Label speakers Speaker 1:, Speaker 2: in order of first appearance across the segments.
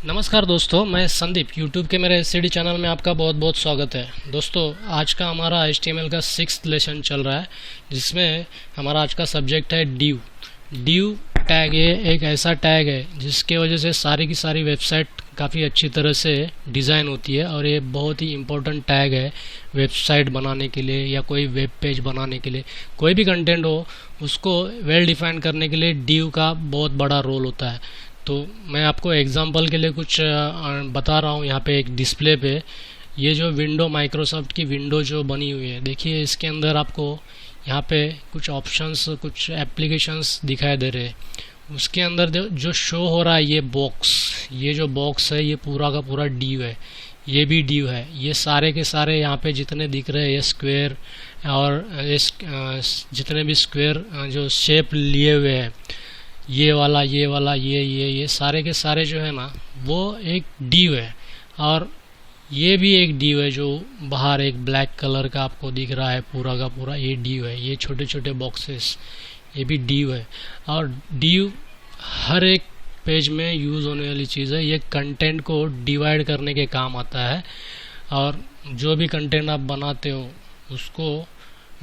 Speaker 1: नमस्कार दोस्तों, मैं संदीप यूट्यूब के मेरे एससीडी चैनल में आपका बहुत बहुत स्वागत है। दोस्तों, आज का हमारा HTML का 6th लेसन चल रहा है, जिसमें हमारा आज का सब्जेक्ट है ड्यू टैग। ये एक ऐसा टैग है जिसके वजह से सारी की सारी वेबसाइट काफ़ी अच्छी तरह से डिज़ाइन होती है, और ये बहुत ही इम्पोर्टेंट टैग है वेबसाइट बनाने के लिए या कोई वेब पेज बनाने के लिए। कोई भी कंटेंट हो उसको वेल डिफाइन करने के लिए ड्यू का बहुत बड़ा रोल होता है। तो मैं आपको एग्जांपल के लिए कुछ बता रहा हूँ। यहाँ पे एक डिस्प्ले पे ये जो विंडो, माइक्रोसॉफ्ट की विंडो जो बनी हुई है, देखिए इसके अंदर आपको यहाँ पे कुछ ऑप्शंस, कुछ एप्लीकेशंस दिखाई दे रहे हैं। उसके अंदर जो शो हो रहा है ये जो बॉक्स है, ये पूरा का पूरा ड्यू है। ये भी ड्यू है। ये सारे के सारे यहाँ पे जितने दिख रहे हैं, ये स्क्वायर और जितने भी स्क्वायर जो शेप लिए हुए हैं, ये वाला, ये सारे के सारे जो है ना, वो एक ड्यू है। और ये भी एक ड्यू है जो बाहर एक ब्लैक कलर का आपको दिख रहा है, पूरा का पूरा ये ड्यू है। ये छोटे छोटे बॉक्सेस, ये भी ड्यू है। और ड्यू हर एक पेज में यूज़ होने वाली चीज़ है। ये कंटेंट को डिवाइड करने के काम आता है, और जो भी कंटेंट आप बनाते हो उसको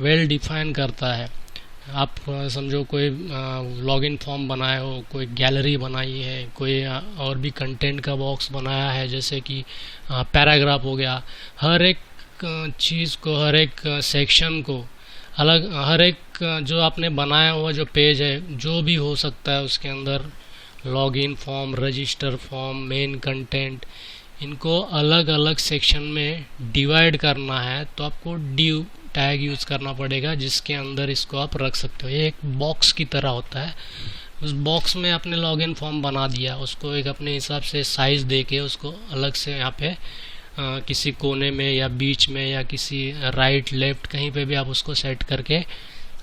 Speaker 1: वेल डिफाइन करता है। आप समझो कोई लॉगिन फॉर्म बनाए हो, कोई गैलरी बनाई है, कोई और भी कंटेंट का बॉक्स बनाया है, जैसे कि पैराग्राफ हो गया। हर एक चीज़ को, हर एक सेक्शन को अलग, हर एक जो आपने बनाया हुआ जो पेज है, जो भी हो सकता है उसके अंदर login form, register form, main content, इनको अलग अलग सेक्शन में डिवाइड करना है। तो आपको ड्यू टैग यूज़ करना पड़ेगा, जिसके अंदर इसको आप रख सकते हो। ये एक बॉक्स की तरह होता है। उस बॉक्स में आपने लॉगिन फॉर्म बना दिया, उसको एक अपने हिसाब से साइज़ दे के उसको अलग से यहाँ पे किसी कोने में या बीच में या किसी राइट लेफ्ट कहीं पे भी आप उसको सेट करके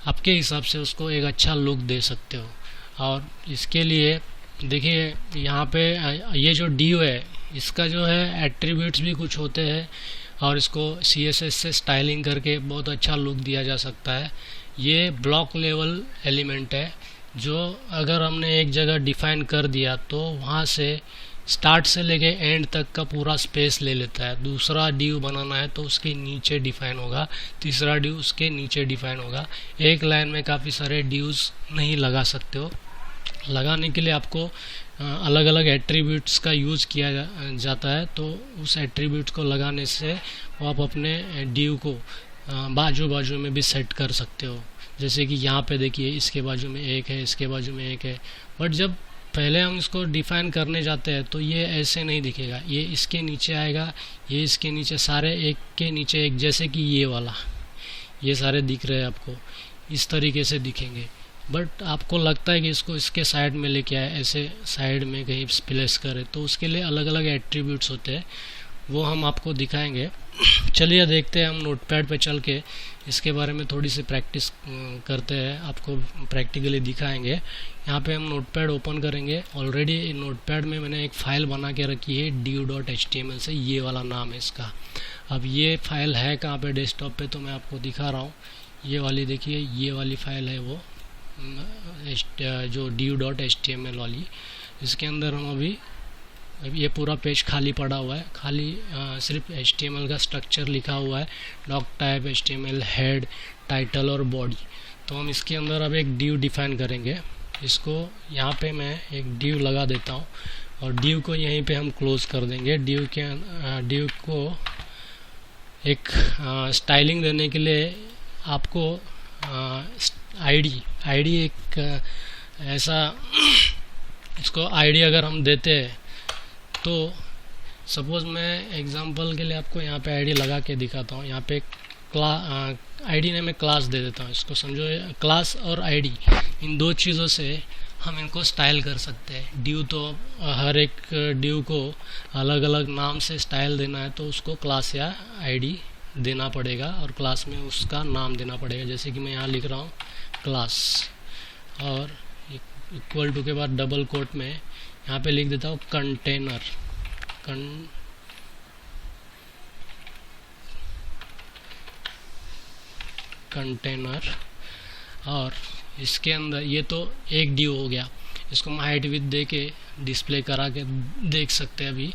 Speaker 1: आपके हिसाब से उसको एक अच्छा लुक दे सकते हो। और इसके लिए देखिए यहाँ पे ये जो ड्यू है, इसका जो है एट्रीब्यूट्स भी कुछ होते हैं, और इसको CSS से स्टाइलिंग करके बहुत अच्छा लुक दिया जा सकता है। ये ब्लॉक लेवल एलिमेंट है, जो अगर हमने एक जगह डिफाइन कर दिया तो वहाँ से स्टार्ट से लेके एंड तक का पूरा स्पेस ले लेता है। दूसरा ड्यू बनाना है तो उसके नीचे डिफाइन होगा, तीसरा ड्यू उसके नीचे डिफाइन होगा। एक लाइन में काफ़ी सारे ड्यूज नहीं लगा सकते हो। लगाने के लिए आपको अलग अलग एट्रीब्यूट्स का यूज़ किया जाता है। तो उस एट्रीब्यूट्स को लगाने से वो आप अपने ड्यू को बाजू बाजू में भी सेट कर सकते हो। जैसे कि यहाँ पे देखिए, इसके बाजू में एक है, इसके बाजू में एक है। बट जब पहले हम इसको डिफाइन करने जाते हैं तो ये ऐसे नहीं दिखेगा। ये इसके नीचे आएगा, ये इसके नीचे, सारे एक के नीचे एक, जैसे कि ये वाला, ये सारे दिख रहे हैं आपको, इस तरीके से दिखेंगे। बट आपको लगता है कि इसको इसके साइड में लेके आए, ऐसे साइड में कहीं प्लेस करे, तो उसके लिए अलग अलग एट्रीब्यूट्स होते हैं, वो हम आपको दिखाएंगे। चलिए देखते हैं, हम नोटपैड पे चल के इसके बारे में थोड़ी सी प्रैक्टिस करते हैं, आपको प्रैक्टिकली दिखाएंगे। यहाँ पे हम नोटपैड ओपन करेंगे। ऑलरेडी नोटपैड में मैंने एक फ़ाइल बना के रखी है ड्यू.html से, ये वाला नाम है इसका। अब ये फाइल है कहाँ पे, डेस्कटॉप पे, तो मैं आपको दिखा रहा हूँ। ये वाली देखिए, ये वाली फाइल है वो जो ड्यू.html वाली। इसके अंदर हम अभी ये पूरा पेज खाली पड़ा हुआ है, खाली सिर्फ HTML का स्ट्रक्चर लिखा हुआ है, doctype, HTML, head, title और बॉडी। तो हम इसके अंदर अब एक ड्यू डिफाइन करेंगे। इसको यहाँ पे मैं एक ड्यू लगा देता हूँ, और ड्यू को यहीं पे हम क्लोज कर देंगे। ड्यू को एक स्टाइलिंग देने के लिए आपको आईडी एक ऐसा, इसको आईडी अगर हम देते हैं तो सपोज़ मैं एग्जांपल के लिए आपको यहाँ पे आईडी लगा के दिखाता हूँ। यहाँ पे आईडी ने मैं क्लास दे देता हूँ, इसको समझो। क्लास और आईडी, इन दो चीज़ों से हम इनको स्टाइल कर सकते हैं। ड्यू तो हर एक ड्यू को अलग अलग नाम से स्टाइल देना है, तो उसको क्लास या आईडी देना पड़ेगा, और क्लास में उसका नाम देना पड़ेगा। जैसे कि मैं यहाँ लिख रहा हूँ क्लास, और इक्वल टू के बाद डबल कोट में यहाँ पे लिख देता हूँ कंटेनर। और इसके अंदर ये तो एक ड्यू हो गया। इसको हम हाइट विड्थ दे के डिस्प्ले करा के देख सकते हैं। अभी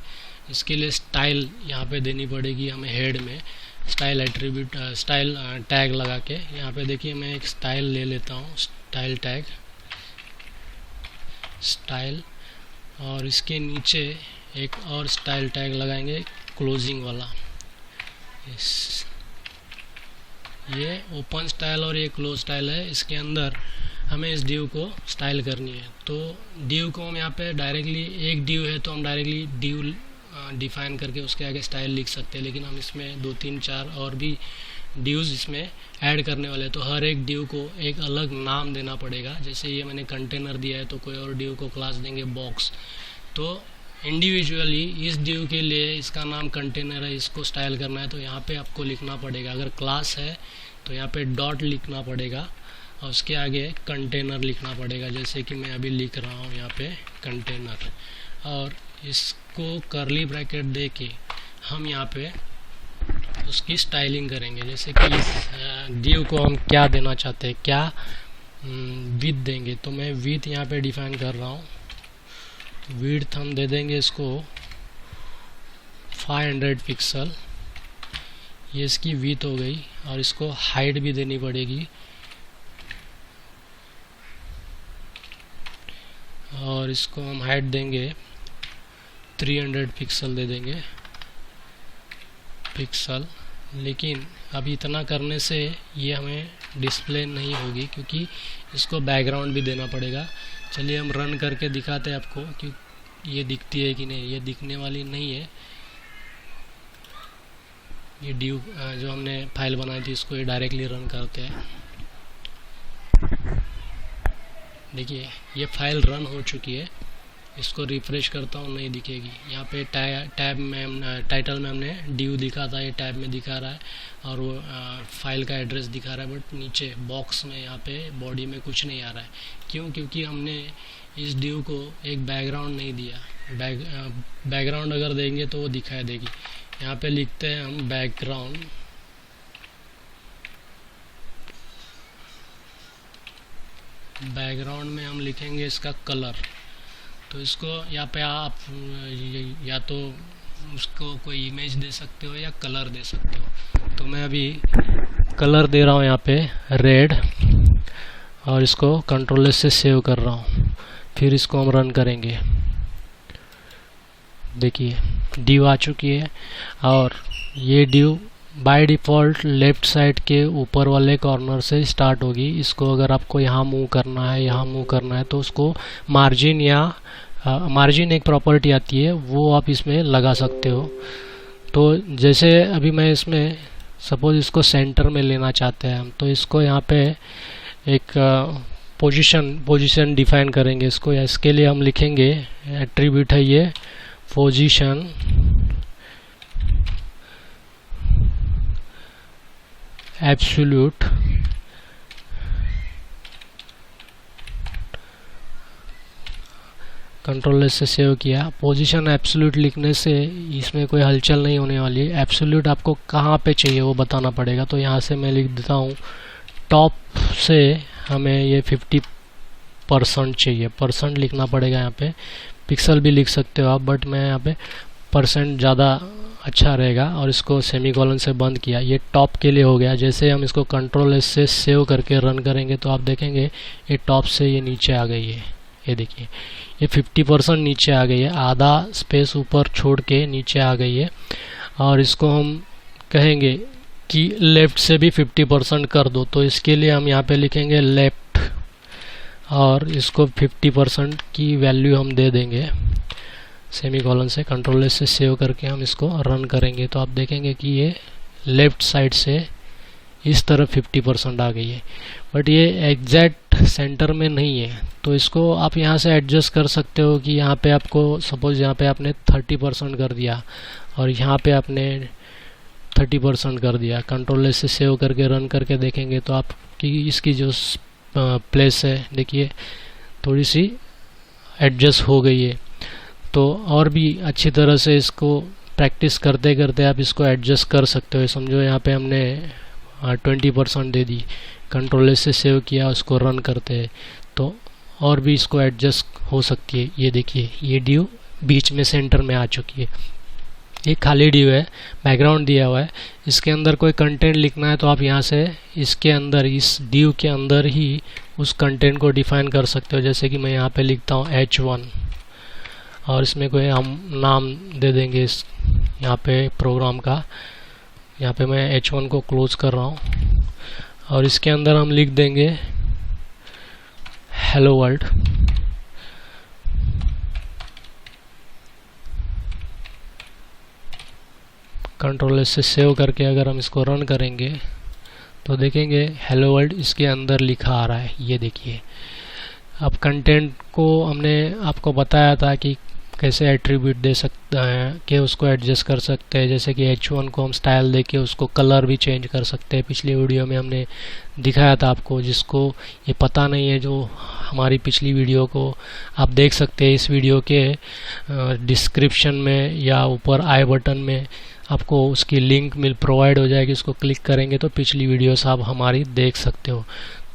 Speaker 1: इसके लिए स्टाइल यहाँ पे देनी पड़ेगी हमें हेड में, स्टाइल एट्रीब्यूट स्टाइल टैग लगा के। यहाँ पे देखिए मैं एक स्टाइल ले लेता हूँ, स्टाइल टैग स्टाइल, और इसके नीचे एक और स्टाइल टैग लगाएंगे क्लोजिंग वाला। ये ओपन स्टाइल और ये क्लोज स्टाइल है, इसके अंदर हमें इस डिव को स्टाइल करनी है। तो डिव को हम यहाँ पे डायरेक्टली, एक डिव है तो हम डायरेक्टली डिव डिफाइन करके उसके आगे स्टाइल लिख सकते हैं, लेकिन हम इसमें 2 3 4 और भी डिव्स इसमें ऐड करने वाले हैं। तो हर एक डिव को एक अलग नाम देना पड़ेगा। जैसे ये मैंने कंटेनर दिया है तो कोई और डिव को क्लास देंगे बॉक्स। तो इंडिविजुअली इस डिव के लिए इसका नाम कंटेनर है, इसको स्टाइल करना है तो यहाँ पे आपको लिखना पड़ेगा। अगर क्लास है तो यहाँ पे डॉट लिखना पड़ेगा और उसके आगे कंटेनर लिखना पड़ेगा, जैसे कि मैं अभी लिख रहा हूँ यहाँ पे कंटेनर। और इसको करली ब्रैकेट दे के हम यहाँ पे उसकी स्टाइलिंग करेंगे। जैसे कि इस डिव को हम क्या देना चाहते हैं, क्या विड्थ देंगे, तो मैं विड्थ यहाँ पे डिफाइन कर रहा हूँ। विड्थ हम दे देंगे इसको 500 पिक्सल, ये इसकी विड्थ हो गई। और इसको हाइट भी देनी पड़ेगी, और इसको हम हाइट देंगे 300 पिक्सल दे देंगे पिक्सल। लेकिन अभी इतना करने से ये हमें डिस्प्ले नहीं होगी, क्योंकि इसको बैकग्राउंड भी देना पड़ेगा। चलिए हम रन करके दिखाते हैं आपको कि ये दिखती है कि नहीं। ये दिखने वाली नहीं है। ये डिव जो हमने फाइल बनाई थी इसको ये डायरेक्टली रन करते हैं। देखिए ये फाइल रन हो चुकी है। इसको रिफ्रेश करता हूँ, नहीं दिखेगी। यहाँ पे टैब में टाइटल में हमने डिव दिखा था, ये टैब में दिखा रहा है और वो फाइल का एड्रेस दिखा रहा है, बट नीचे बॉक्स में यहाँ पे बॉडी में कुछ नहीं आ रहा है। क्यों? क्योंकि हमने इस डिव को एक बैकग्राउंड नहीं दिया। बैकग्राउंड अगर देंगे तो वो दिखाई देगी। यहाँ पे लिखते हैं हम बैकग्राउंड, बैकग्राउंड में हम लिखेंगे इसका कलर। तो इसको यहाँ पे आप या तो उसको कोई इमेज दे सकते हो या कलर दे सकते हो। तो मैं अभी कलर दे रहा हूँ यहाँ पे रेड, और इसको कंट्रोल से सेव कर रहा हूँ। फिर इसको हम रन करेंगे। देखिए डिव आ चुकी है, और ये div by default left side के ऊपर वाले कॉर्नर से स्टार्ट होगी। इसको अगर आपको यहाँ मूव करना है, यहाँ मूव करना है, तो उसको मार्जिन या मार्जिन एक प्रॉपर्टी आती है, वो आप इसमें लगा सकते हो। तो जैसे अभी मैं इसमें सपोज इसको सेंटर में लेना चाहते हैं हम, तो इसको यहाँ पे एक पोजीशन डिफाइन करेंगे इसको। या इसके लिए हम लिखेंगे एट्रीब्यूट है ये पोजीशन एब्सोल्यूट कंट्रोल से सेव किया। पोजीशन एब्सोल्यूट लिखने से इसमें कोई हलचल नहीं होने वाली है। एब्सोल्यूट आपको कहाँ पे चाहिए वो बताना पड़ेगा। तो यहाँ से मैं लिख देता हूँ टॉप से हमें ये 50% चाहिए। परसेंट लिखना पड़ेगा यहाँ पे। पिक्सल भी लिख सकते हो आप, बट मैं यहाँ पे परसेंट ज़्यादा अच्छा रहेगा। और इसको सेमीकोलन से बंद किया। ये टॉप के लिए हो गया। जैसे हम इसको कंट्रोल से सेव करके रन करेंगे तो आप देखेंगे ये टॉप से ये नीचे आ गई है। ये देखिए ये 50% नीचे आ गई है, आधा स्पेस ऊपर छोड़ के नीचे आ गई है। और इसको हम कहेंगे कि लेफ़्ट से भी 50% कर दो। तो इसके लिए हम यहाँ पे लिखेंगे लेफ़्ट, और इसको 50% की वैल्यू हम दे देंगे सेमीकोलन से। कंट्रोल से सेव करके हम इसको रन करेंगे तो आप देखेंगे कि ये लेफ़्ट साइड से इस तरफ 50% आ गई है, बट ये एग्जैक्ट सेंटर में नहीं है। तो इसको आप यहाँ से एडजस्ट कर सकते हो कि यहाँ पे आपको सपोज यहाँ पे आपने 30% कर दिया और यहाँ पे आपने 30% कर दिया। कंट्रोल से सेव करके रन करके देखेंगे तो आपकी इसकी जो प्लेस है देखिए थोड़ी सी एडजस्ट हो गई है। तो और भी अच्छी तरह से इसको प्रैक्टिस करते करते आप इसको एडजस्ट कर सकते हो। समझो यहाँ पे हमने 20% दे दी, कंट्रोल से सेव किया, उसको रन करते हैं तो और भी इसको एडजस्ट हो सकती है। ये देखिए, ये ड्यू बीच में सेंटर में आ चुकी है। ये खाली ड्यू है, बैकग्राउंड दिया हुआ है। इसके अंदर कोई कंटेंट लिखना है तो आप यहाँ से इसके अंदर, इस ड्यू के अंदर ही उस कंटेंट को डिफाइन कर सकते हो। जैसे कि मैं यहाँ पे लिखता हूँ H1 और इसमें कोई हम नाम दे देंगे इस यहाँ पे प्रोग्राम का। यहाँ पे मैं H1 को क्लोज कर रहा हूँ और इसके अंदर हम लिख देंगे हेलो वर्ल्ड। कंट्रोल से सेव करके अगर हम इसको रन करेंगे तो देखेंगे हेलो वर्ल्ड इसके अंदर लिखा आ रहा है। ये देखिए, अब कंटेंट को हमने आपको बताया था कि कैसे एट्रीब्यूट दे सकते हैं, कि उसको एडजस्ट कर सकते हैं। जैसे कि H1 को हम स्टाइल देके उसको कलर भी चेंज कर सकते हैं। पिछली वीडियो में हमने दिखाया था आपको, जिसको ये पता नहीं है जो हमारी पिछली वीडियो को आप देख सकते हैं। इस वीडियो के डिस्क्रिप्शन में या ऊपर आई बटन में आपको उसकी लिंक प्रोवाइड हो जाएगी। उसको क्लिक करेंगे तो पिछली वीडियोस आप हमारी देख सकते हो।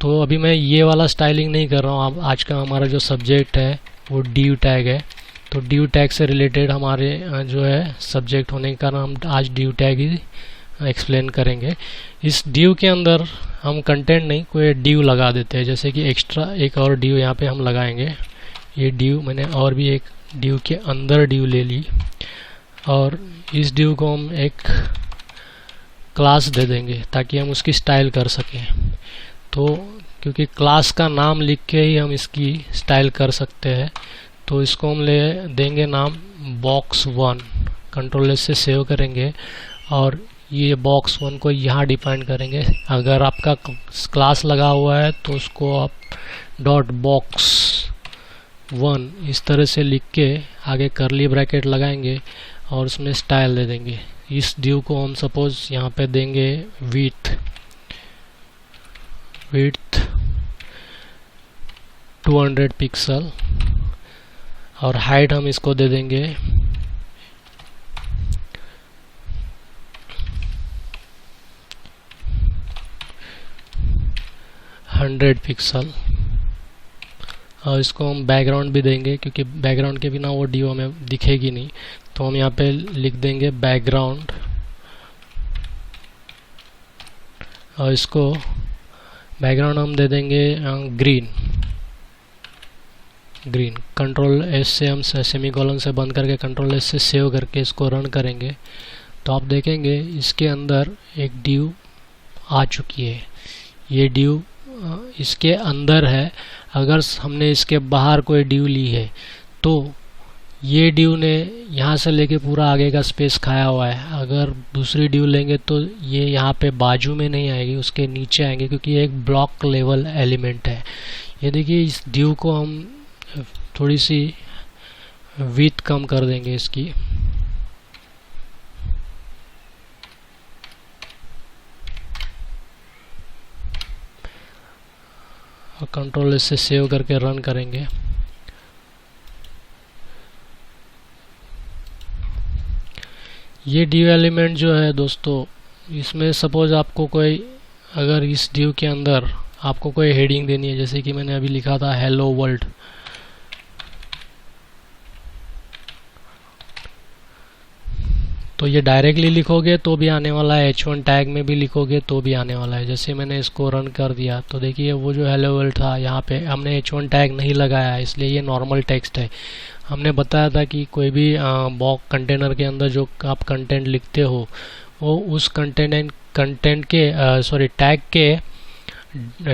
Speaker 1: तो अभी मैं ये वाला स्टाइलिंग नहीं कर रहा हूँ। अब आज का हमारा जो सब्जेक्ट है वो ड्यू टैग है। तो ड्यू टैग से रिलेटेड हमारे जो है सब्जेक्ट होने के कारण हम आज ड्यू टैग ही एक्सप्लेन करेंगे। इस ड्यू के अंदर हम कंटेंट नहीं, कोई ड्यू लगा देते हैं। जैसे कि एक्स्ट्रा एक और ड्यू यहाँ पे हम लगाएंगे। ये ड्यू मैंने और भी एक ड्यू के अंदर ड्यू ले ली और इस ड्यू को हम एक क्लास दे देंगे ताकि हम उसकी स्टाइल कर सकें। तो क्योंकि क्लास का नाम लिख के ही हम इसकी स्टाइल कर सकते हैं, तो इसको हम ले देंगे नाम box1। कंट्रोल से सेव करेंगे और ये box1 को यहाँ डिफाइन करेंगे। अगर आपका क्लास लगा हुआ है तो उसको आप .box1 इस तरह से लिख के आगे करली ब्रैकेट लगाएंगे और उसमें स्टाइल दे देंगे। इस ड्यू को हम सपोज यहाँ पे देंगे विड्थ 200 पिक्सल और हाइट हम इसको दे देंगे 100 पिक्सल और इसको हम बैकग्राउंड भी देंगे, क्योंकि बैकग्राउंड के बिना वो ड्यू हमें दिखेगी नहीं। तो हम यहाँ पे लिख देंगे बैकग्राउंड और इसको बैकग्राउंड हम दे देंगे ग्रीन। कंट्रोल एस से हम सेमीकोलन से बंद करके कंट्रोल एस से सेव करके इसको रन करेंगे तो आप देखेंगे इसके अंदर एक ड्यू आ चुकी है। ये ड्यू इसके अंदर है। अगर हमने इसके बाहर कोई ड्यू ली है तो ये ड्यू ने यहाँ से लेके पूरा आगे का स्पेस खाया हुआ है। अगर दूसरी ड्यू लेंगे तो ये यहाँ पे बाजू में नहीं आएगी, उसके नीचे आएंगे, क्योंकि ये एक ब्लॉक लेवल एलिमेंट है। ये देखिए, इस ड्यू को हम थोड़ी सी विड्थ कम कर देंगे इसकी। और कंट्रोल से सेव करके रन करेंगे। ये ड्यू एलिमेंट जो है दोस्तों, इसमें सपोज आपको कोई, अगर इस ड्यू के अंदर आपको कोई हेडिंग देनी है, जैसे कि मैंने अभी लिखा था हेलो वर्ल्ड, तो ये डायरेक्टली लिखोगे तो भी आने वाला है, H1 टैग में भी लिखोगे तो भी आने वाला है। जैसे मैंने इसको रन कर दिया तो देखिए वो जो हेलो वर्ल्ड था, यहाँ पे हमने H1 टैग नहीं लगाया है, इसलिए ये नॉर्मल टेक्स्ट है। हमने बताया था कि कोई भी बॉक्स कंटेनर के अंदर जो आप कंटेंट लिखते हो वो उस कंटेंट के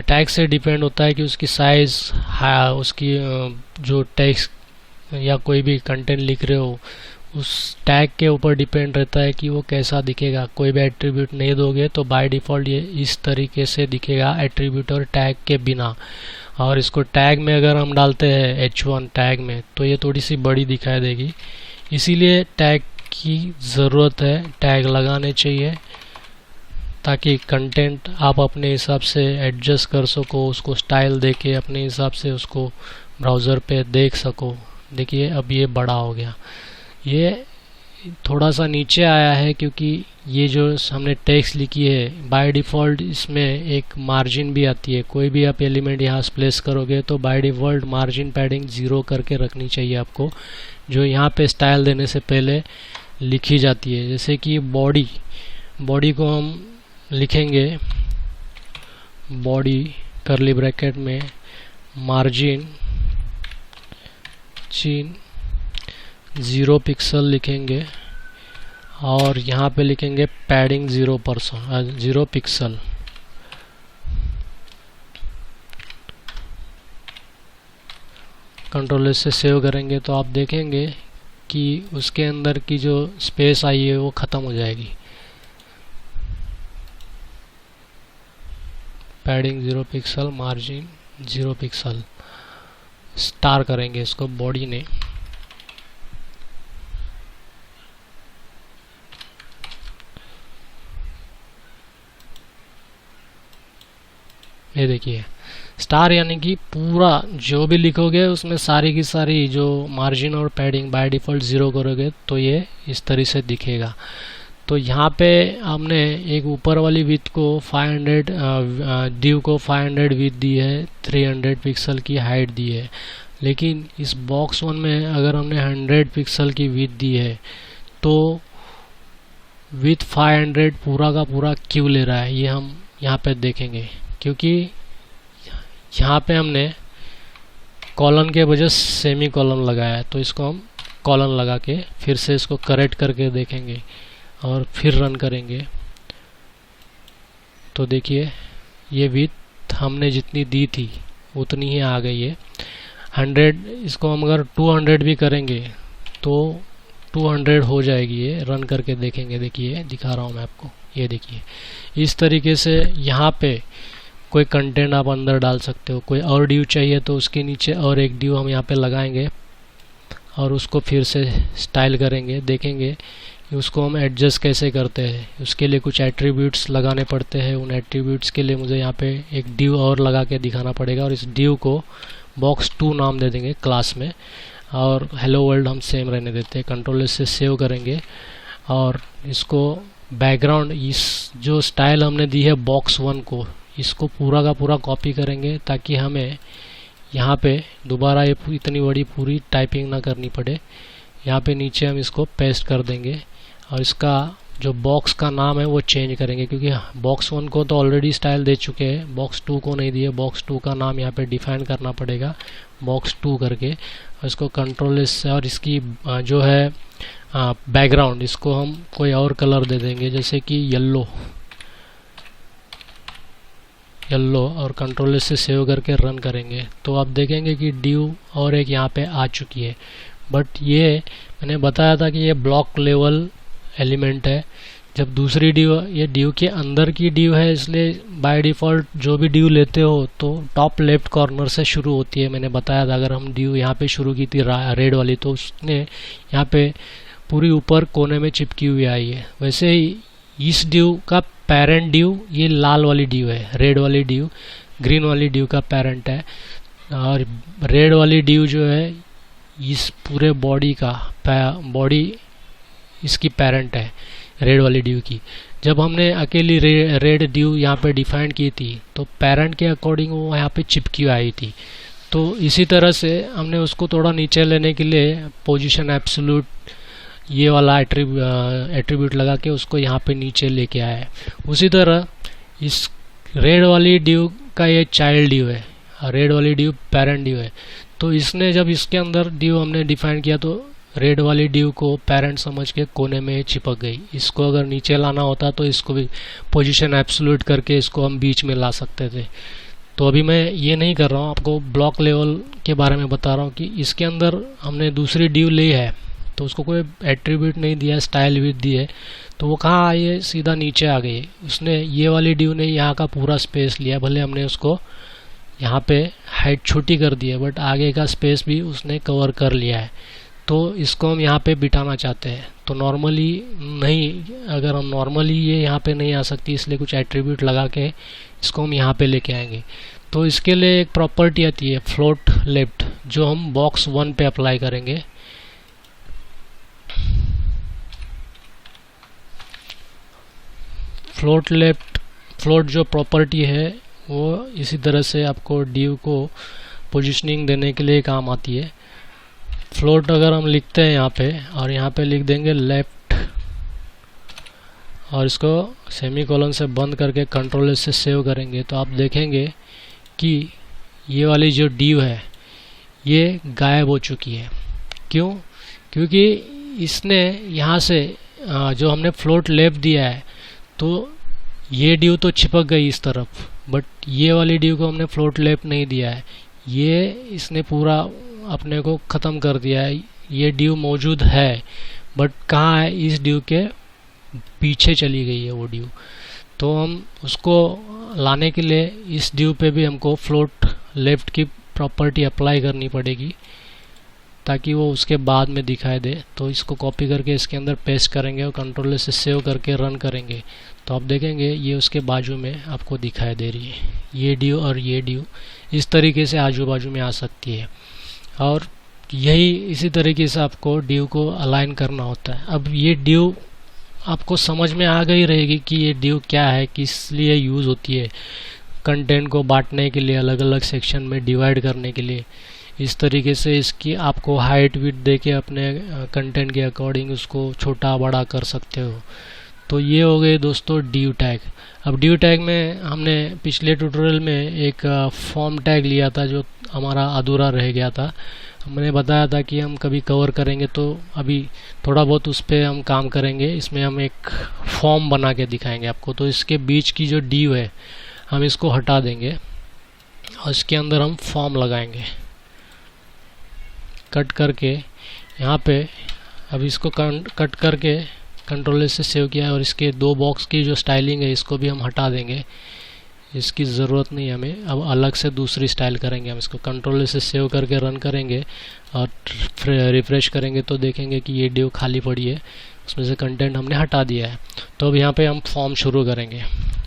Speaker 1: टैग से डिपेंड होता है कि उसकी साइज़, उसकी जो टेक्स्ट या कोई भी कंटेंट लिख रहे हो उस टैग के ऊपर डिपेंड रहता है कि वो कैसा दिखेगा। कोई भी एट्रीब्यूट नहीं दोगे तो बाय डिफ़ॉल्ट ये इस तरीके से दिखेगा, एट्रीब्यूट और टैग के बिना। और इसको टैग में अगर हम डालते हैं H1 टैग में तो ये थोड़ी सी बड़ी दिखाई देगी, इसीलिए टैग की ज़रूरत है। टैग लगाने चाहिए ताकि कंटेंट आप अपने हिसाब से एडजस्ट कर सको, उसको स्टाइल देके अपने हिसाब से उसको ब्राउज़र पे देख सको। देखिए अब ये बड़ा हो गया। ये थोड़ा सा नीचे आया है क्योंकि ये जो हमने टेक्स्ट लिखी है बाय डिफ़ॉल्ट इसमें एक मार्जिन भी आती है। कोई भी आप एलिमेंट यहाँ प्लेस करोगे तो बाय डिफ़ॉल्ट मार्जिन पैडिंग 0 करके रखनी चाहिए आपको, जो यहाँ पे स्टाइल देने से पहले लिखी जाती है। जैसे कि बॉडी को हम लिखेंगे बॉडी कर्ली ब्रैकेट में मार्जिन 0 पिक्सल लिखेंगे और यहाँ पे लिखेंगे पैडिंग 0 पिक्सल। कंट्रोल से सेव करेंगे तो आप देखेंगे कि उसके अंदर की जो स्पेस आई है वो ख़त्म हो जाएगी। Padding 0 pixel, margin 0 pixel, star करेंगे इसको बॉडी ने। ये देखिए स्टार, यानी कि पूरा जो भी लिखोगे उसमें सारी की सारी जो मार्जिन और पैडिंग बाय डिफ़ॉल्ट 0 करोगे तो ये इस तरह से दिखेगा। तो यहाँ पे हमने एक ऊपर वाली विड्थ को 500 डिव को 500 विड्थ दी है, 300 पिक्सल की हाइट दी है। लेकिन इस बॉक्स 1 में अगर हमने 100 पिक्सल की विड्थ दी है तो विथ 500 पूरा का पूरा क्यों ले रहा है ये हम यहाँ पे देखेंगे, क्योंकि यहाँ पे हमने कॉलन के बजाय सेमी कॉलन लगाया है। तो इसको हम कॉलन लगा के फिर से इसको करेक्ट करके देखेंगे और फिर रन करेंगे तो देखिए ये विड्थ हमने जितनी दी थी उतनी ही आ गई है 100। इसको हम अगर 200 भी करेंगे तो 200 हो जाएगी। ये रन करके देखेंगे, देखिए दिखा रहा हूँ मैं आपको, ये देखिए इस तरीके से यहाँ पे कोई कंटेंट आप अंदर डाल सकते हो। कोई और ड्यू चाहिए तो उसके नीचे और एक ड्यू हम यहाँ पे लगाएंगे और उसको फिर से स्टाइल करेंगे, देखेंगे कि उसको हम एडजस्ट कैसे करते हैं। उसके लिए कुछ एट्रीब्यूट्स लगाने पड़ते हैं। उन एट्रीब्यूट्स के लिए मुझे यहाँ पे एक ड्यू और लगा के दिखाना पड़ेगा और इस ड्यू को बॉक्स 2 नाम दे देंगे क्लास में और हेलो वर्ल्ड हम सेम रहने देते हैं। कंट्रोल से सेव करेंगे और इसको बैकग्राउंड इस जो स्टाइल हमने दी है बॉक्स 1 को, इसको पूरा का पूरा कॉपी करेंगे ताकि हमें यहाँ पे दोबारा ये इतनी बड़ी पूरी टाइपिंग ना करनी पड़े। यहाँ पे नीचे हम इसको पेस्ट कर देंगे और इसका जो बॉक्स का नाम है वो चेंज करेंगे, क्योंकि बॉक्स 1 को तो ऑलरेडी स्टाइल दे चुके हैं, बॉक्स 2 को नहीं दिए। बॉक्स 2 का नाम यहाँ पे डिफाइन करना पड़ेगा बॉक्स 2 करके और इसको कंट्रोल से और इसकी जो है बैकग्राउंड इसको हम कोई और कलर दे देंगे, जैसे कि येलो और कंट्रोल से सेव करके रन करेंगे तो आप देखेंगे कि ड्यू और एक यहाँ पे आ चुकी है। बट ये मैंने बताया था कि ये ब्लॉक लेवल एलिमेंट है। जब दूसरी ड्यू, ये ड्यू के अंदर की ड्यू है, इसलिए बाय डिफ़ॉल्ट जो भी ड्यू लेते हो तो टॉप लेफ्ट कॉर्नर से शुरू होती है। मैंने बताया था अगर हम ड्यू यहाँ पे शुरू की थी रेड वाली तो उसने यहाँ पे पूरी ऊपर कोने में चिपकी हुई आई है। वैसे ही इस ड्यू का पेरेंट ड्यू ये लाल वाली ड्यू है, रेड वाली ड्यू ग्रीन वाली ड्यू का पेरेंट है और रेड वाली ड्यू जो है इस पूरे बॉडी इसकी पेरेंट है रेड वाली ड्यू की। जब हमने अकेली रेड ड्यू यहाँ पे डिफाइन की थी तो पेरेंट के अकॉर्डिंग वो यहाँ पे चिपकी आई थी। तो इसी तरह से हमने उसको थोड़ा नीचे लेने के लिए पोजीशन एब्सोल्यूट ये वाला एट्रीब्यूट लगा के उसको यहाँ पे नीचे लेके आया है। उसी तरह इस रेड वाली ड्यू का ये चाइल्ड ड्यू है, रेड वाली ड्यू पेरेंट ड्यू है। तो इसने जब इसके अंदर ड्यू हमने डिफाइन किया तो रेड वाली ड्यू को पेरेंट समझ के कोने में चिपक गई। इसको अगर नीचे लाना होता तो इसको भी पोजीशन एब्सोल्यूट करके इसको हम बीच में ला सकते थे। तो अभी मैं ये नहीं कर रहा हूँ, आपको ब्लॉक लेवल के बारे में बता रहा हूँ कि इसके अंदर हमने दूसरी ड्यू ली है तो उसको कोई एट्रीब्यूट नहीं दिया, स्टाइल विड्थ दी है तो वो कहाँ आई है, सीधा नीचे आ गई। उसने ये वाली ड्यू ने यहाँ का पूरा स्पेस लिया, भले हमने उसको यहाँ पे हाइट छोटी कर दी है बट आगे का स्पेस भी उसने कवर कर लिया है। तो इसको हम यहाँ पे बिठाना चाहते हैं तो नॉर्मली नहीं, अगर हम नॉर्मली ये यहाँ पे नहीं आ सकती इसलिए कुछ एट्रीब्यूट लगा के इसको हम यहाँ पे लेके आएंगे। तो इसके लिए एक प्रॉपर्टी आती है फ्लोट लेफ्ट जो हम बॉक्स 1 पे अप्लाई करेंगे। फ्लोट जो प्रॉपर्टी है वो इसी तरह से आपको div को पोजीशनिंग देने के लिए काम आती है। फ्लोट अगर हम लिखते हैं यहाँ पे, और यहाँ पे लिख देंगे लेफ्ट, और इसको सेमीकोलन से बंद करके कंट्रोल से सेव करेंगे, तो आप देखेंगे कि ये वाली जो div है ये गायब हो चुकी है। क्यों? क्योंकि इसने यहाँ से जो हमने फ्लोट लेफ्ट दिया है तो ये div तो चिपक गई इस तरफ, बट ये वाली div को हमने फ्लोट लेफ्ट नहीं दिया है, ये इसने पूरा अपने को ख़त्म कर दिया है। ये div मौजूद है बट कहाँ है? इस div के पीछे चली गई है वो div। तो हम उसको लाने के लिए इस div पे भी हमको फ्लोट लेफ्ट की प्रॉपर्टी अप्लाई करनी पड़ेगी ताकि वो उसके बाद में दिखाई दे। तो इसको कॉपी करके इसके अंदर पेस्ट करेंगे और कंट्रोल से सेव करके रन करेंगे, तो आप देखेंगे ये उसके बाजू में आपको दिखाई दे रही है। ये div और ये div इस तरीके से आजू बाजू में आ सकती है, और यही इसी तरीके से आपको div को अलाइन करना होता है। अब ये div आपको समझ में आ गई रहेगी कि ये div क्या है, किस लिए यूज़ होती है। कंटेंट को बांटने के लिए, अलग अलग सेक्शन में डिवाइड करने के लिए, इस तरीके से इसकी आपको हाइट विड्थ दे के अपने कंटेंट के अकॉर्डिंग उसको छोटा बड़ा कर सकते हो। तो ये हो गए दोस्तों div टैग। अब div टैग में हमने पिछले ट्यूटोरियल में एक फॉर्म टैग लिया था जो हमारा अधूरा रह गया था। हमने बताया था कि हम कभी कवर करेंगे, तो अभी थोड़ा बहुत उस पर हम काम करेंगे। इसमें हम एक फॉर्म बना के दिखाएंगे आपको। तो इसके बीच की जो div है हम इसको हटा देंगे और इसके अंदर हम फॉर्म लगाएंगे कट करके यहाँ पे। अब इसको कट करके कंट्रोल से सेव किया है, और इसके दो बॉक्स की जो स्टाइलिंग है इसको भी हम हटा देंगे, इसकी ज़रूरत नहीं हमें। अब अलग से दूसरी स्टाइल करेंगे हम। इसको कंट्रोल से सेव करके रन करेंगे और रिफ्रेश करेंगे तो देखेंगे कि ये div खाली पड़ी है, उसमें से कंटेंट हमने हटा दिया है। तो अब यहाँ पे हम फॉर्म शुरू करेंगे।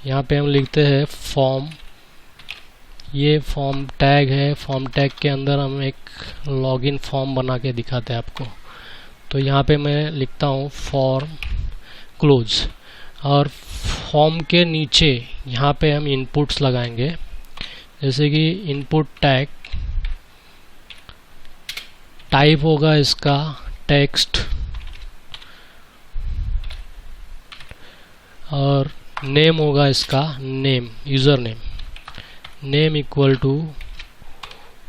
Speaker 1: यहाँ पे हम लिखते हैं फॉर्म, ये फॉर्म टैग है। फॉर्म टैग के अंदर हम एक लॉगिन फॉर्म बना के दिखाते हैं आपको। तो यहाँ पे मैं लिखता हूँ फॉर्म क्लोज, और फॉर्म के नीचे यहाँ पे हम इनपुट्स लगाएंगे, जैसे कि इनपुट टैग, टाइप होगा इसका टेक्स्ट, और नेम होगा इसका name, user name. Name equal to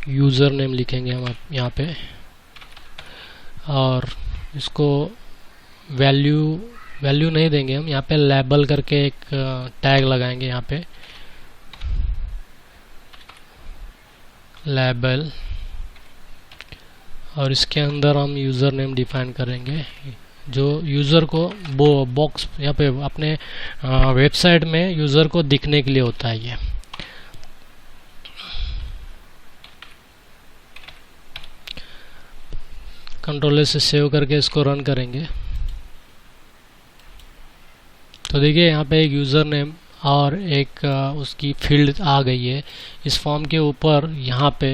Speaker 1: user name लिखेंगे हम यहाँ पे, और इसको वैल्यू नहीं देंगे हम। यहाँ पे लेबल करके एक टैग लगाएंगे यहाँ पे, लेबल, और इसके अंदर हम यूज़र नेम डिफाइन करेंगे जो यूज़र को वो बॉक्स यहाँ पे अपने वेबसाइट में यूज़र को दिखने के लिए होता है। ये कंट्रोल से सेव करके इसको रन करेंगे तो देखिए यहाँ पे एक यूज़र नेम और एक उसकी फील्ड आ गई है। इस फॉर्म के ऊपर यहाँ पे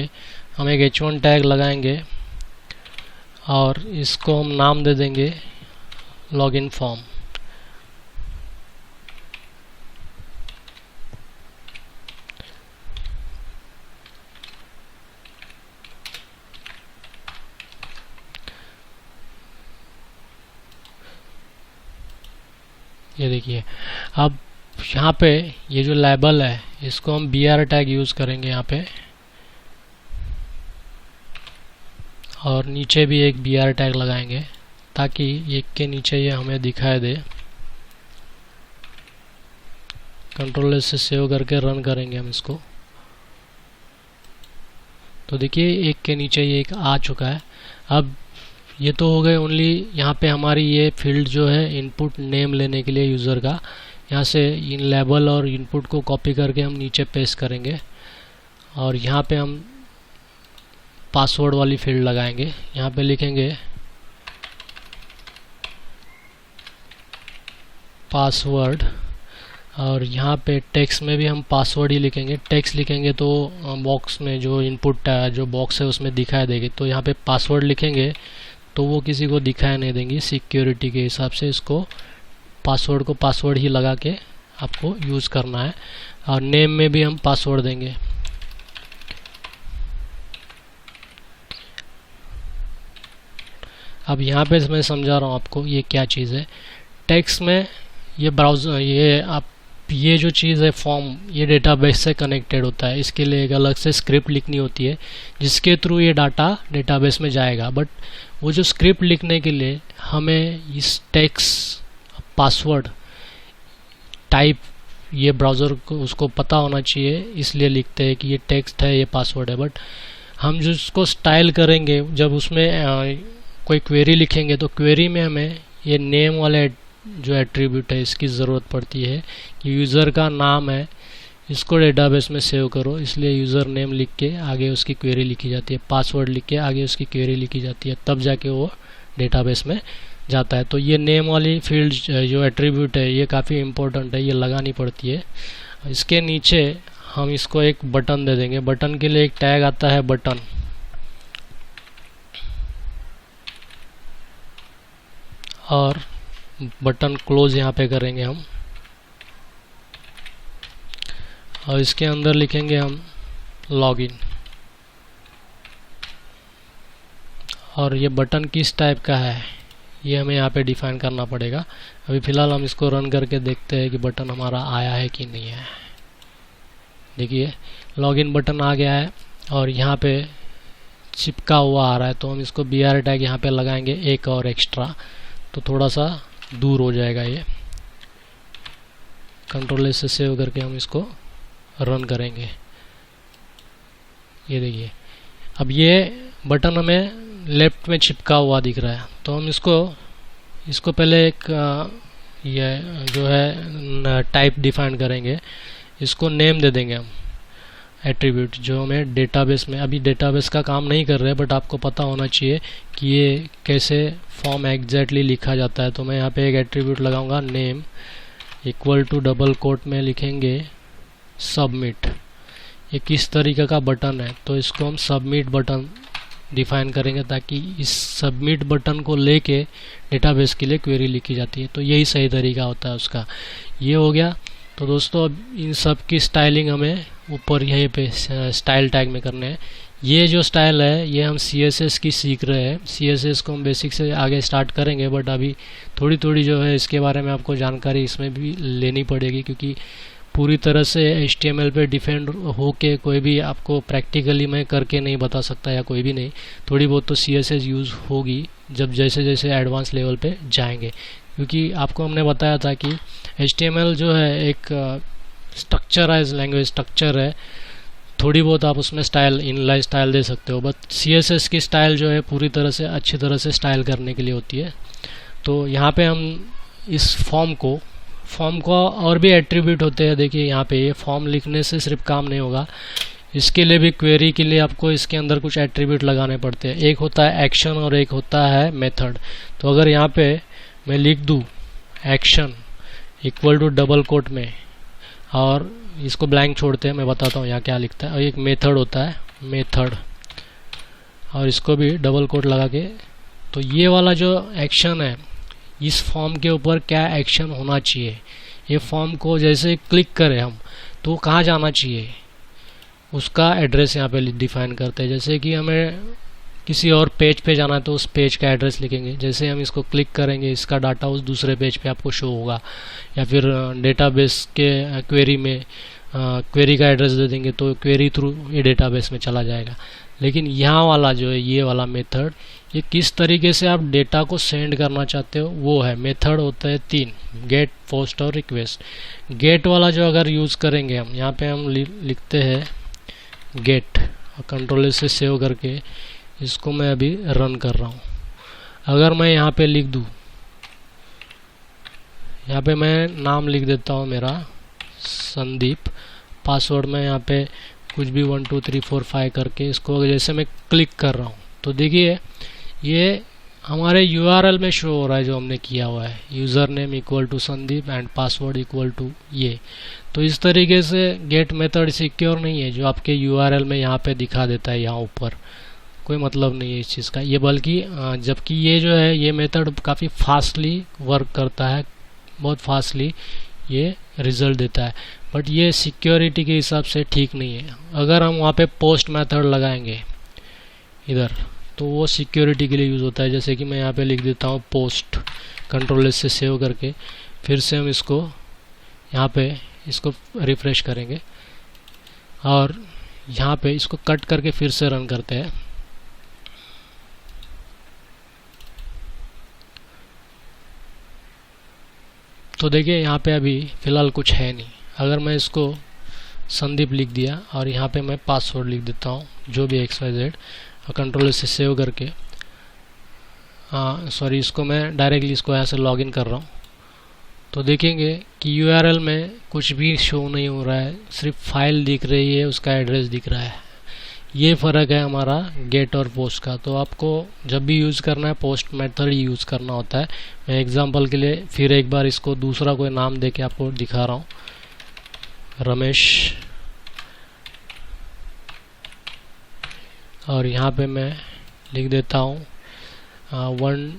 Speaker 1: हम एक h1 टैग लगाएंगे और इसको हम नाम दे देंगे लॉगिन फॉर्म। ये देखिए अब यहाँ पे ये जो लेबल है इसको हम br टैग यूज़ करेंगे यहाँ पे, और नीचे भी एक br टैग लगाएंगे ताकि एक के नीचे ये हमें दिखाई दे। कंट्रोल से सेव करके रन करेंगे हम इसको तो देखिए एक के नीचे ये एक आ चुका है। अब ये तो हो गए ओनली यहाँ पे हमारी ये फील्ड जो है इनपुट नेम लेने के लिए यूज़र का। यहाँ से इन लेबल और इनपुट को कॉपी करके हम नीचे पेस्ट करेंगे और यहाँ पे हम पासवर्ड वाली फील्ड लगाएंगे। यहाँ पे लिखेंगे पासवर्ड और यहाँ पे टेक्स्ट में भी हम पासवर्ड ही लिखेंगे। टेक्स्ट लिखेंगे तो बॉक्स में जो इनपुट जो बॉक्स है उसमें दिखाई देगी। तो यहाँ पे पासवर्ड लिखेंगे तो वो किसी को दिखाई नहीं देंगी। सिक्योरिटी के हिसाब से इसको पासवर्ड को पासवर्ड ही लगा के आपको यूज़ करना है। और नेम में भी हम पासवर्ड देंगे। अब यहाँ पे मैं समझा रहा हूँ आपको ये क्या चीज़ है। टेक्स्ट में ये ब्राउज़र, ये जो चीज़ है फॉर्म, ये डेटाबेस से कनेक्टेड होता है। इसके लिए एक अलग से स्क्रिप्ट लिखनी होती है जिसके थ्रू ये डाटा डेटाबेस में जाएगा। बट वो जो स्क्रिप्ट लिखने के लिए हमें इस टेक्स्ट पासवर्ड टाइप, ये ब्राउज़र को उसको पता होना चाहिए, इसलिए लिखते हैं कि ये टेक्स्ट है, ये पासवर्ड है। बट हम जो इसको स्टाइल करेंगे, जब उसमें कोई क्वेरी लिखेंगे तो क्वेरी में हमें ये नेम वाले जो एट्रीब्यूट है इसकी ज़रूरत पड़ती है कि यूज़र का नाम है, इसको डेटाबेस में सेव करो, इसलिए यूज़र नेम लिख के आगे उसकी क्वेरी लिखी जाती है, पासवर्ड लिख के आगे उसकी क्वेरी लिखी जाती है, तब जाके वो डेटाबेस में जाता है। तो ये नेम वाली फील्ड जो एट्रीब्यूट है ये काफ़ी इम्पोर्टेंट है, ये लगानी पड़ती है। इसके नीचे हम इसको एक बटन दे देंगे। बटन के लिए एक टैग आता है बटन, और बटन क्लोज यहाँ पे करेंगे हम, और इसके अंदर लिखेंगे हम लॉगिन। और ये बटन किस टाइप का है ये हमें यहाँ पे डिफाइन करना पड़ेगा। अभी फ़िलहाल हम इसको रन करके देखते हैं कि बटन हमारा आया है कि नहीं है। देखिए लॉगिन बटन आ गया है और यहाँ पे चिपका हुआ आ रहा है, तो हम इसको BR टैग यहाँ पे लगाएंगे एक और एक्स्ट्रा, तो थोड़ा सा दूर हो जाएगा ये। कंट्रोल से सेव करके हम इसको रन करेंगे। ये देखिए अब ये बटन हमें लेफ्ट में चिपका हुआ दिख रहा है, तो हम इसको पहले एक ये जो है टाइप डिफाइन करेंगे। इसको नेम दे देंगे हम, एट्रीब्यूट जो हमें डेटाबेस में, अभी डेटाबेस का काम नहीं कर रहे हैं बट आपको पता होना चाहिए कि ये कैसे फॉर्म एग्जैक्टली लिखा जाता है। तो मैं यहाँ पे एक एट्रीब्यूट लगाऊंगा name equal to double quote में लिखेंगे सबमिट। ये किस तरीके का बटन है, तो इसको हम सबमिट बटन डिफाइन करेंगे ताकि इस सबमिट बटन को लेके डेटाबेस के लिए क्वेरी लिखी जाती है। तो यही सही तरीका होता है उसका। ये हो गया। तो दोस्तों अब इन सब की स्टाइलिंग हमें ऊपर यहीं पे स्टाइल टैग में करने हैं। ये जो स्टाइल है ये हम CSS की सीख रहे हैं। CSS को हम बेसिक से आगे स्टार्ट करेंगे, बट अभी थोड़ी थोड़ी जो है इसके बारे में आपको जानकारी इसमें भी लेनी पड़ेगी, क्योंकि पूरी तरह से HTML पे डिफेंड होके कोई भी आपको प्रैक्टिकली मैं करके नहीं बता सकता, या कोई भी नहीं। थोड़ी बहुत तो CSS यूज़ होगी जब जैसे जैसे एडवांस लेवल पे जाएंगे, क्योंकि आपको हमने बताया था कि HTML जो है एक स्ट्रक्चराइज लैंग्वेज स्ट्रक्चर है। थोड़ी बहुत आप उसमें स्टाइल, इनलाइन स्टाइल दे सकते हो, बट CSS की स्टाइल जो है पूरी तरह से अच्छी तरह से स्टाइल करने के लिए होती है। तो यहाँ पे हम इस फॉर्म को और भी एट्रीब्यूट होते हैं। देखिए यहाँ पे ये फॉर्म लिखने से सिर्फ काम नहीं होगा, इसके लिए भी क्वेरी के लिए आपको इसके अंदर कुछ एट्रीब्यूट लगाने पड़ते हैं। एक होता है एक्शन और एक होता है मेथड। तो अगर यहाँ पे मैं लिख दूँ action equal to double quote में, और इसको ब्लैंक छोड़ते हैं, मैं बताता हूँ यहाँ क्या लिखता है। और एक मेथड होता है मेथड, और इसको भी डबल कोट लगा के, तो ये वाला जो एक्शन है इस फॉर्म के ऊपर क्या एक्शन होना चाहिए, ये फॉर्म को जैसे क्लिक करें हम तो कहाँ जाना चाहिए उसका एड्रेस यहाँ पे डिफाइन करते हैं। जैसे कि हमें किसी और पेज पे जाना है तो उस पेज का एड्रेस लिखेंगे। जैसे हम इसको क्लिक करेंगे इसका डाटा उस दूसरे पेज पे आपको शो होगा, या फिर डेटाबेस के क्वेरी में क्वेरी का एड्रेस दे देंगे तो क्वेरी थ्रू ये डेटाबेस में चला जाएगा। लेकिन यहाँ वाला जो है ये वाला मेथड, ये किस तरीके से आप डेटा को सेंड करना चाहते हो वो है। मेथड होता है 3, गेट, पोस्ट और रिक्वेस्ट। गेट वाला जो अगर यूज़ करेंगे हम, यहाँ पे हम लिखते हैं गेट, और कंट्रोल से सेव करके इसको मैं अभी रन कर रहा हूँ। अगर मैं यहाँ पे लिख दूँ, यहाँ पे मैं नाम लिख देता हूँ मेरा संदीप, पासवर्ड में यहाँ पे कुछ भी 1 2 3 4 5 करके इसको जैसे मैं क्लिक कर रहा हूँ तो देखिए ये हमारे URL में शो हो रहा है जो हमने किया हुआ है, user name equal to Sandeep and password equal to ये। तो इस तरीके से गेट मेथड सिक्योर नहीं है जो आपके URL में यहाँ पे दिखा देता है, यहाँ ऊपर कोई मतलब नहीं है इस चीज़ का ये, बल्कि जबकि ये जो है ये मेथड काफ़ी फास्टली वर्क करता है, बहुत फास्टली। ये रिज़ल्ट देता है। बट ये सिक्योरिटी के हिसाब से ठीक नहीं है। अगर हम वहाँ पे पोस्ट मेथड लगाएंगे इधर, तो वो सिक्योरिटी के लिए यूज़ होता है। जैसे कि मैं यहाँ पे लिख देता हूँ पोस्ट, कंट्रोल एस से सेव करके फिर से हम इसको यहाँ पे इसको रिफ़्रेश करेंगे और यहाँ पे इसको कट करके फिर से रन करते हैं। तो देखिए यहाँ पे अभी फ़िलहाल कुछ है नहीं। अगर मैं इसको संदीप लिख दिया और यहाँ पे मैं पासवर्ड लिख देता हूँ जो भी XYZ और कंट्रोल से सेव करके, सॉरी, इसको मैं डायरेक्टली इसको यहाँ से लॉगिन कर रहा हूँ, तो देखेंगे कि URL में कुछ भी शो नहीं हो रहा है, सिर्फ फाइल दिख रही है, उसका एड्रेस दिख रहा है। ये फ़र्क है हमारा गेट और पोस्ट का। तो आपको जब भी यूज़ करना है पोस्ट मेथड ही यूज़ करना होता है। मैं एग्जांपल के लिए फिर एक बार इसको दूसरा कोई नाम देके आपको दिखा रहा हूँ, रमेश, और यहाँ पे मैं लिख देता हूँ 1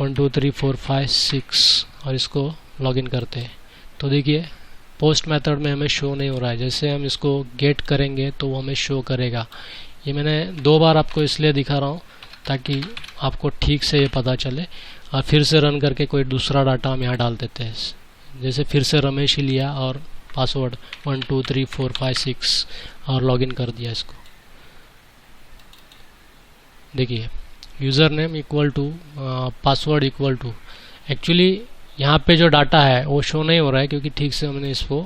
Speaker 1: 2 3 4 5 6 और इसको लॉगिन करते हैं। तो देखिए पोस्ट मेथड में हमें शो नहीं हो रहा है। जैसे हम इसको गेट करेंगे तो वो हमें शो करेगा। ये मैंने 2 बार आपको इसलिए दिखा रहा हूँ ताकि आपको ठीक से ये पता चले। और फिर से रन करके कोई दूसरा डाटा हम यहाँ डाल देते हैं। जैसे फिर से रमेश ही लिया और पासवर्ड 1 2 3 4 5 6 और लॉगिन कर दिया इसको। देखिए user name equal to password equal to, actually यहाँ पे जो डाटा है वो शो नहीं हो रहा है क्योंकि ठीक से हमने इसको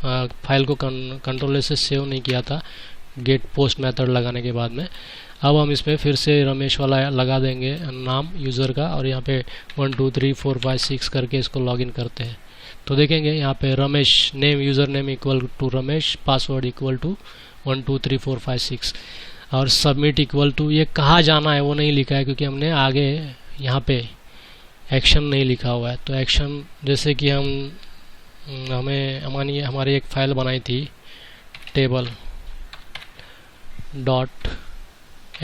Speaker 1: फाइल को कंट्रोल से सेव नहीं किया था गेट पोस्ट मेथड लगाने के बाद में। अब हम इस पर फिर से रमेश वाला लगा देंगे नाम यूज़र का और यहाँ पे 1 2 3 4 5 6 करके इसको लॉगिन करते हैं। तो देखेंगे यहाँ पे Ramesh name, user name equal to Ramesh, password equal to 1 2 3 4 5 6 और सबमिट इक्वल टू, ये कहाँ जाना है वो नहीं लिखा है क्योंकि हमने आगे यहाँ पे एक्शन नहीं लिखा हुआ है। तो एक्शन जैसे कि हमारी एक फाइल बनाई थी टेबल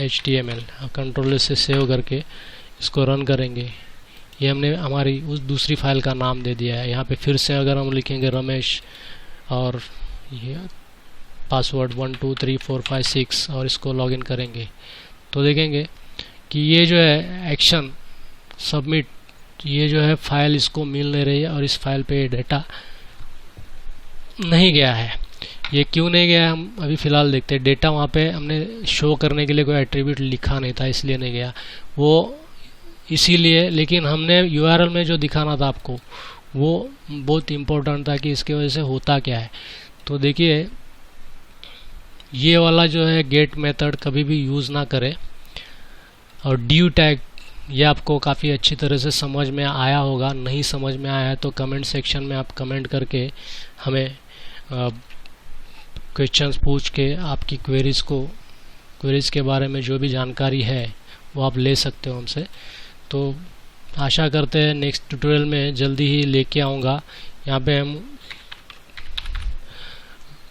Speaker 1: .html, कंट्रोल से सेव करके इसको रन करेंगे। ये हमने हमारी उस दूसरी फाइल का नाम दे दिया है। यहाँ पे फिर से अगर हम लिखेंगे रमेश और ये पासवर्ड 1 2 3 4 5 6 और इसको लॉगिन करेंगे तो देखेंगे कि ये जो है एक्शन सबमिट, ये जो है फाइल इसको मिल नहीं रही है और इस फाइल पे डेटा नहीं गया है। ये क्यों नहीं गया हम अभी फ़िलहाल देखते हैं। डेटा वहाँ पे हमने शो करने के लिए कोई एट्रीब्यूट लिखा नहीं था इसलिए नहीं गया वो, इसीलिए। लेकिन हमने URL में जो दिखाना था आपको वो बहुत इम्पोर्टेंट था कि इसके वजह से होता क्या है। तो देखिए ये वाला जो है गेट मेथड कभी भी यूज़ ना करें। और ड्यू टैग ये आपको काफ़ी अच्छी तरह से समझ में आया होगा। नहीं समझ में आया है तो कमेंट सेक्शन में आप कमेंट करके हमें क्वेश्चंस पूछ के आपकी क्वेरीज़ के बारे में जो भी जानकारी है वो आप ले सकते हो हमसे। तो आशा करते हैं नेक्स्ट ट्यूटोरियल में जल्दी ही लेके आऊँगा। यहाँ पे हम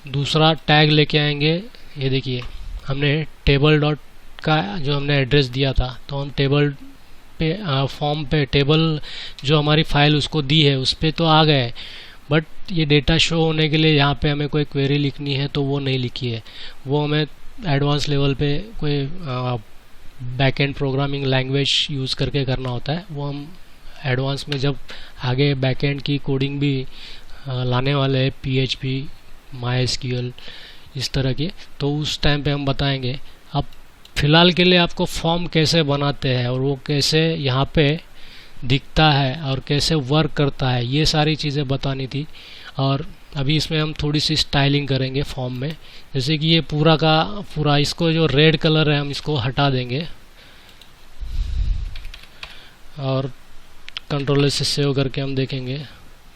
Speaker 1: दूसरा टैग लेके आएंगे। ये देखिए हमने टेबल डॉट का जो हमने एड्रेस दिया था तो हम टेबल पे फॉर्म पे टेबल जो हमारी फाइल उसको दी है उस पर तो आ गए, बट ये डेटा शो होने के लिए यहाँ पे हमें कोई क्वेरी लिखनी है तो वो नहीं लिखी है। वो हमें एडवांस लेवल पे कोई बैकएंड प्रोग्रामिंग लैंग्वेज यूज़ करके करना होता है। वो हम एडवांस में जब आगे बैकएंड की कोडिंग भी लाने वाले हैं, PHP MySQL इस तरह के, तो उस टाइम पे हम बताएंगे। अब फ़िलहाल के लिए आपको फॉर्म कैसे बनाते हैं और वो कैसे यहाँ पे दिखता है और कैसे वर्क करता है ये सारी चीज़ें बतानी थी। और अभी इसमें हम थोड़ी सी स्टाइलिंग करेंगे फॉर्म में। जैसे कि ये पूरा का पूरा इसको जो रेड कलर है हम इसको हटा देंगे और कंट्रोल से सेव करके हम देखेंगे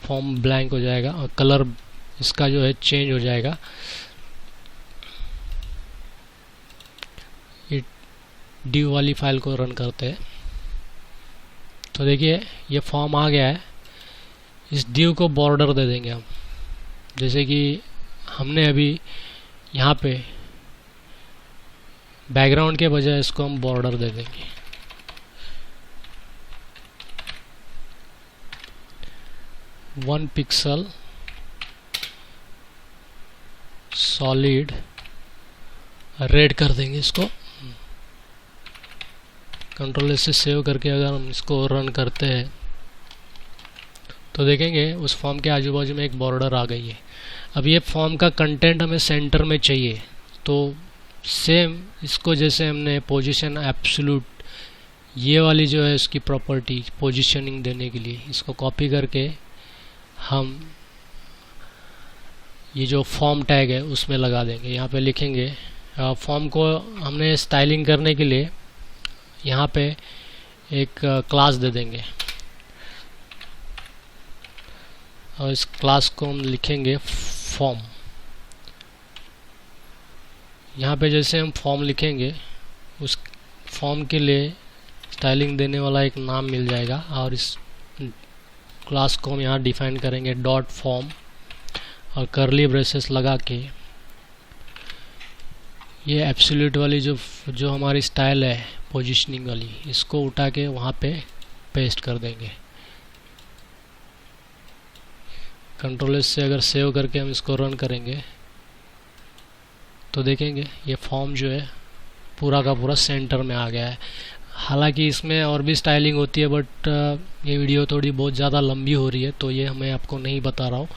Speaker 1: फॉर्म ब्लैंक हो जाएगा और कलर इसका जो है चेंज हो जाएगा। ये div वाली फाइल को रन करते हैं तो देखिए ये फॉर्म आ गया है। इस div को बॉर्डर दे देंगे हम, जैसे कि हमने अभी यहाँ पे बैकग्राउंड के बजाय इसको हम बॉर्डर दे देंगे। 1 पिक्सल सॉलिड रेड कर देंगे इसको। कंट्रोल से सेव करके अगर हम इसको रन करते हैं तो देखेंगे उस फॉर्म के आजू बाजू में एक बॉर्डर आ गई है। अब ये फॉर्म का कंटेंट हमें सेंटर में चाहिए, तो सेम इसको जैसे हमने पोजीशन एब्सोल्यूट, ये वाली जो है इसकी प्रॉपर्टी पोजीशनिंग देने के लिए, इसको कॉपी करके हम ये जो फॉर्म टैग है उसमें लगा देंगे। यहाँ पे लिखेंगे फॉर्म को हमने स्टाइलिंग करने के लिए यहाँ पे एक क्लास दे देंगे और इस क्लास को हम लिखेंगे फॉर्म। यहाँ पे जैसे हम फॉर्म लिखेंगे उस फॉर्म के लिए स्टाइलिंग देने वाला एक नाम मिल जाएगा और इस क्लास को हम यहाँ डिफाइन करेंगे डॉट फॉर्म और करली ब्रेसेस लगा के ये एब्सोल्यूट वाली जो हमारी स्टाइल है पोजीशनिंग वाली, इसको उठा के वहाँ पे पेस्ट कर देंगे। कंट्रोल एस से अगर सेव करके हम इसको रन करेंगे तो देखेंगे ये फॉर्म जो है पूरा का पूरा सेंटर में आ गया है। हालांकि इसमें और भी स्टाइलिंग होती है, बट ये वीडियो थोड़ी बहुत ज़्यादा लंबी हो रही है तो ये मैं आपको नहीं बता रहा हूँ।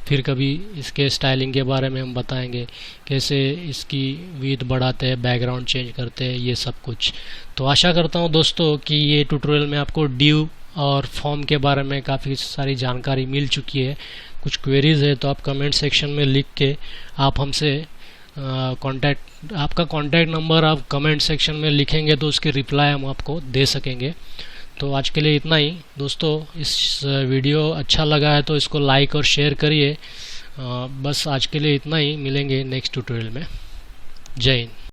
Speaker 1: फिर कभी इसके स्टाइलिंग के बारे में हम बताएंगे, कैसे इसकी विड्थ बढ़ाते हैं, बैकग्राउंड चेंज करते हैं, ये सब कुछ। तो आशा करता हूँ दोस्तों कि ये ट्यूटोरियल में आपको डिव और फॉर्म के बारे में काफ़ी सारी जानकारी मिल चुकी है। कुछ क्वेरीज है तो आप कमेंट सेक्शन में लिख के आप हमसे आपका कॉन्टैक्ट नंबर आप कमेंट सेक्शन में लिखेंगे तो उसके रिप्लाई हम आपको दे सकेंगे। तो आज के लिए इतना ही दोस्तों। इस वीडियो अच्छा लगा है तो इसको लाइक और शेयर करिए। बस आज के लिए इतना ही, मिलेंगे नेक्स्ट ट्यूटोरियल में। जय हिंद।